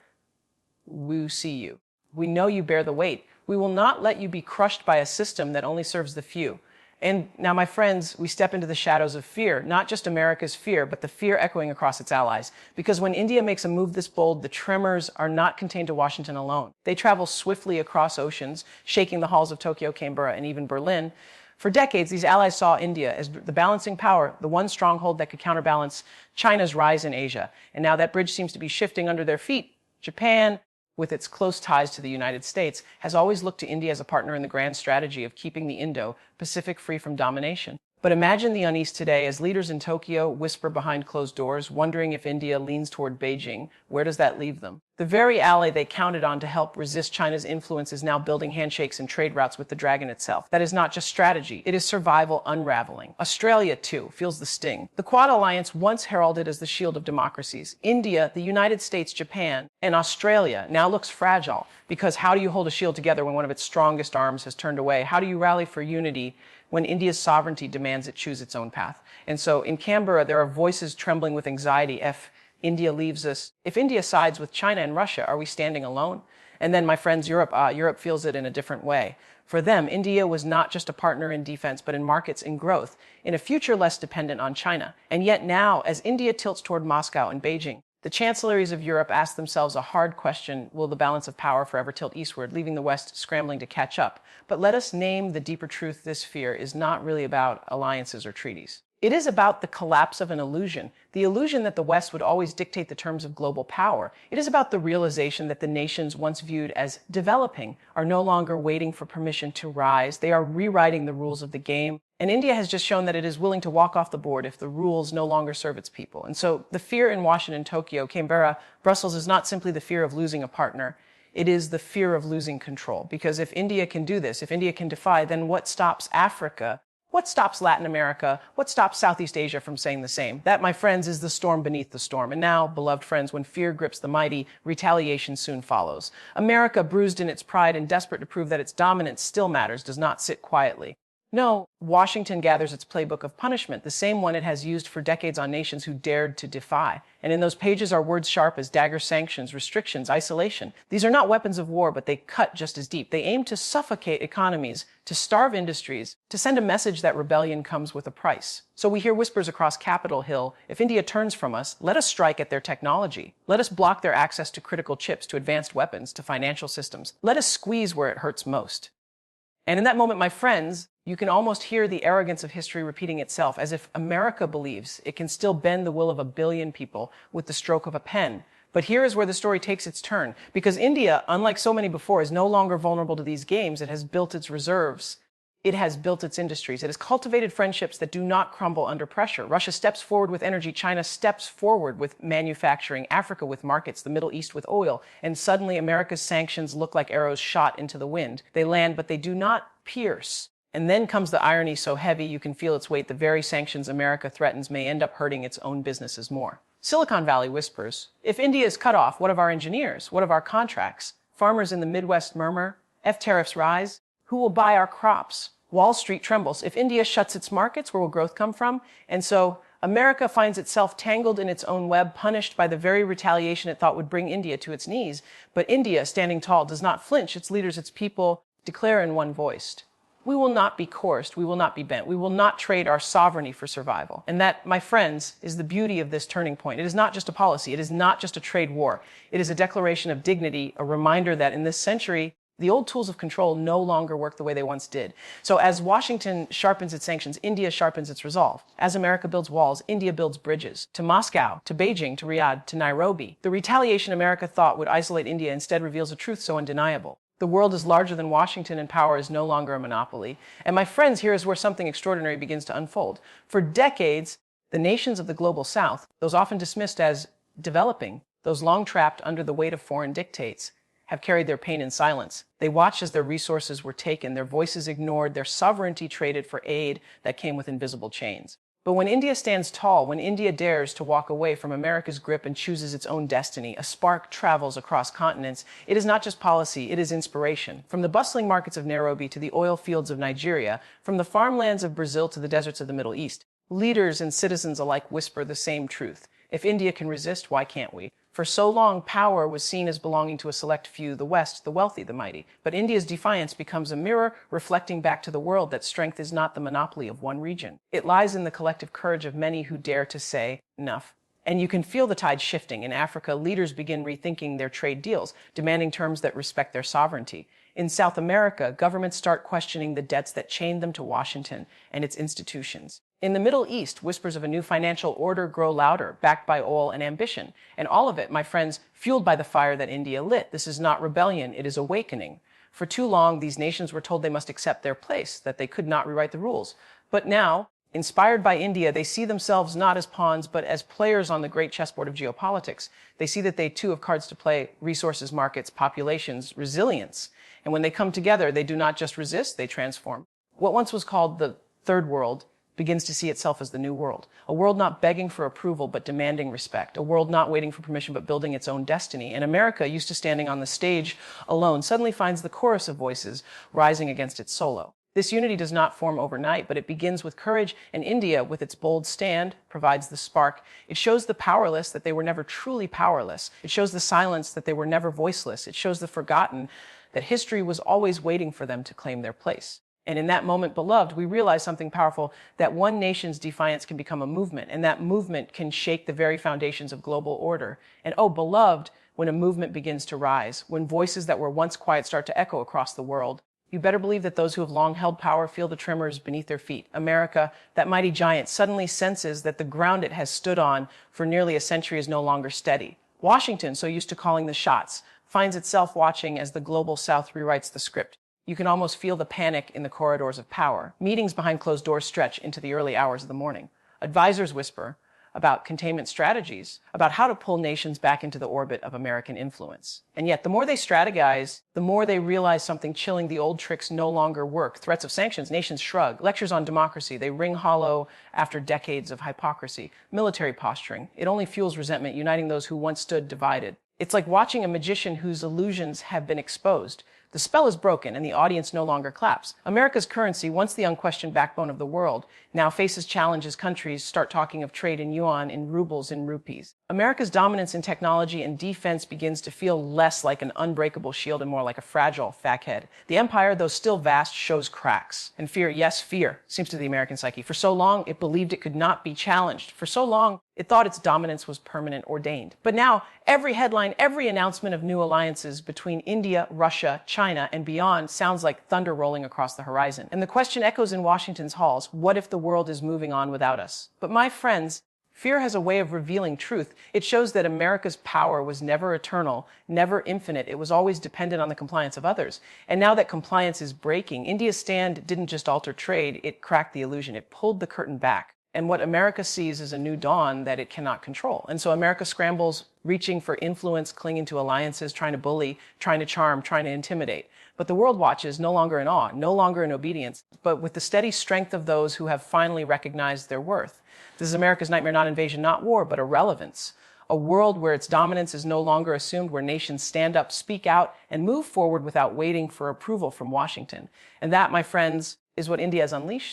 We see you. We know you bear the weight. We will not let you be crushed by a system that only serves the few. And now, my friends, we step into the shadows of fear, not just America's fear, but the fear echoing across its allies. Because when India makes a move this bold, the tremors are not contained to Washington alone. They travel swiftly across oceans, shaking the halls of Tokyo, Canberra, and even Berlin. For decades, these allies saw India as the balancing power, the one stronghold that could counterbalance China's rise in Asia. And now that bridge seems to be shifting under their feet. Japan, with its close ties to the United States, has always looked to India as a partner in the grand strategy of keeping the Indo-Pacific free from domination. But imagine the unease today as leaders in Tokyo whisper behind closed doors, wondering if India leans toward Beijing. Where does that leave them? The very ally they counted on to help resist China's influence is now building handshakes and trade routes with the dragon itself. That is not just strategy. It is survival unraveling. Australia, too, feels the sting. The Quad Alliance, once heralded as the shield of democracies, India, the United States, Japan, and Australia now looks fragile, because how do you hold a shield together when one of its strongest arms has turned away? How do you rally for unity when India's sovereignty demands it choose its own path? And so in Canberra, there are voices trembling with anxiety. If India leaves us, if India sides with China and Russia, are we standing alone? And then, my friends, Europe feels it in a different way. For them, India was not just a partner in defense, but in markets, in growth, in a future less dependent on China. And yet now, as India tilts toward Moscow and Beijing, the chancelleries of Europe ask themselves a hard question: will the balance of power forever tilt eastward, leaving the West scrambling to catch up? But let us name the deeper truth: this fear is not really about alliances or treaties. It is about the collapse of an illusion, the illusion that the West would always dictate the terms of global power. It is about the realization that the nations once viewed as developing are no longer waiting for permission to rise. They are rewriting the rules of the game. And India has just shown that it is willing to walk off the board if the rules no longer serve its people. And so the fear in Washington, Tokyo, Canberra, Brussels is not simply the fear of losing a partner. It is the fear of losing control. Because if India can do this, if India can defy, then what stops Africa? What stops Latin America? What stops Southeast Asia from saying the same? That, my friends, is the storm beneath the storm. And now, beloved friends, when fear grips the mighty, retaliation soon follows. America, bruised in its pride and desperate to prove that its dominance still matters, does not sit quietly. No, Washington gathers its playbook of punishment, the same one it has used for decades on nations who dared to defy. And in those pages are words sharp as dagger: sanctions, restrictions, isolation. These are not weapons of war, but they cut just as deep. They aim to suffocate economies, to starve industries, to send a message that rebellion comes with a price. So we hear whispers across Capitol Hill: if India turns from us, let us strike at their technology. Let us block their access to critical chips, to advanced weapons, to financial systems. Let us squeeze where it hurts most. And in that moment, my friends, you can almost hear the arrogance of history repeating itself, as if America believes it can still bend the will of a billion people with the stroke of a pen. But here is where the story takes its turn, because India, unlike so many before, is no longer vulnerable to these games. It has built its reserves. It has built its industries. It has cultivated friendships that do not crumble under pressure. Russia steps forward with energy. China steps forward with manufacturing. Africa with markets. The Middle East with oil. And suddenly America's sanctions look like arrows shot into the wind. They land, but they do not pierce. And then comes the irony so heavy you can feel its weight. The very sanctions America threatens may end up hurting its own businesses more. Silicon Valley whispers, if India is cut off, what of our engineers? What of our contracts? Farmers in the Midwest murmur, if tariffs rise, who will buy our crops? Wall Street trembles. If India shuts its markets, where will growth come from? And so America finds itself tangled in its own web, punished by the very retaliation it thought would bring India to its knees. But India, standing tall, does not flinch. Its leaders, its people, declare in one voice: we will not be coerced. We will not be bent. We will not trade our sovereignty for survival. And that, my friends, is the beauty of this turning point. It is not just a policy. It is not just a trade war. It is a declaration of dignity, a reminder that in this century, the old tools of control no longer work the way they once did. So as Washington sharpens its sanctions, India sharpens its resolve. As America builds walls, India builds bridges. To Moscow, to Beijing, to Riyadh, to Nairobi. The retaliation America thought would isolate India instead reveals a truth so undeniable. The world is larger than Washington, and power is no longer a monopoly. And my friends, here is where something extraordinary begins to unfold. For decades, the nations of the global south, those often dismissed as developing, those long trapped under the weight of foreign dictates, have carried their pain in silence. They watched as their resources were taken, their voices ignored, their sovereignty traded for aid that came with invisible chains. But when India stands tall, when India dares to walk away from America's grip and chooses its own destiny, a spark travels across continents. It is not just policy, it is inspiration. From the bustling markets of Nairobi to the oil fields of Nigeria, from the farmlands of Brazil to the deserts of the Middle East, leaders and citizens alike whisper the same truth. If India can resist, why can't we? For so long, power was seen as belonging to a select few, the West, the wealthy, the mighty. But India's defiance becomes a mirror reflecting back to the world that strength is not the monopoly of one region. It lies in the collective courage of many who dare to say, enough. And you can feel the tide shifting. In Africa, leaders begin rethinking their trade deals, demanding terms that respect their sovereignty. In South America, governments start questioning the debts that chained them to Washington and its institutions. In the Middle East, whispers of a new financial order grow louder, backed by oil and ambition. And all of it, my friends, fueled by the fire that India lit. This is not rebellion, it is awakening. For too long, these nations were told they must accept their place, that they could not rewrite the rules. But now, inspired by India, they see themselves not as pawns, but as players on the great chessboard of geopolitics. They see that they too have cards to play: resources, markets, populations, resilience. And when they come together, they do not just resist, they transform. What once was called the Third World begins to see itself as the New World. A world not begging for approval, but demanding respect. A world not waiting for permission, but building its own destiny. And America, used to standing on the stage alone, suddenly finds the chorus of voices rising against its solo. This unity does not form overnight, but it begins with courage, and India, with its bold stand, provides the spark. It shows the powerless that they were never truly powerless. It shows the silence that they were never voiceless. It shows the forgotten that history was always waiting for them to claim their place. And in that moment, beloved, we realize something powerful, that one nation's defiance can become a movement, and that movement can shake the very foundations of global order. And oh, beloved, when a movement begins to rise, when voices that were once quiet start to echo across the world, you better believe that those who have long held power feel the tremors beneath their feet. America, that mighty giant, suddenly senses that the ground it has stood on for nearly a century is no longer steady. Washington, so used to calling the shots, finds itself watching as the global South rewrites the script. You can almost feel the panic in the corridors of power. Meetings behind closed doors stretch into the early hours of the morning. Advisors whisper, about containment strategies, about how to pull nations back into the orbit of American influence. And yet, the more they strategize, the more they realize something chilling. The old tricks no longer work. Threats of sanctions, nations shrug. Lectures on democracy, they ring hollow after decades of hypocrisy. Military posturing, it only fuels resentment, uniting those who once stood divided. It's like watching a magician whose illusions have been exposed. The spell is broken and the audience no longer claps. America's currency, once the unquestioned backbone of the world, now faces challenges. Countries start talking of trade in yuan, in rubles, in rupees. America's dominance in technology and defense begins to feel less like an unbreakable shield and more like a fragile facade. The empire, though still vast, shows cracks. And fear, yes, fear, seeps to the American psyche. For so long, it believed it could not be challenged. For so long, it thought its dominance was permanent, ordained. But now, every headline, every announcement of new alliances between India, Russia, China, and beyond sounds like thunder rolling across the horizon. And the question echoes in Washington's halls, what if the world is moving on without us? But my friends, fear has a way of revealing truth. It shows that America's power was never eternal, never infinite. It was always dependent on the compliance of others. And now that compliance is breaking, India's stand didn't just alter trade, it cracked the illusion. It pulled the curtain back. And what America sees is a new dawn that it cannot control. And so America scrambles, reaching for influence, clinging to alliances, trying to bully, trying to charm, trying to intimidate. But the world watches, no longer in awe, no longer in obedience, but with the steady strength of those who have finally recognized their worth. This is America's nightmare, not invasion, not war, but irrelevance. A world where its dominance is no longer assumed, where nations stand up, speak out, and move forward without waiting for approval from Washington. And that, my friends, is what India has unleashed.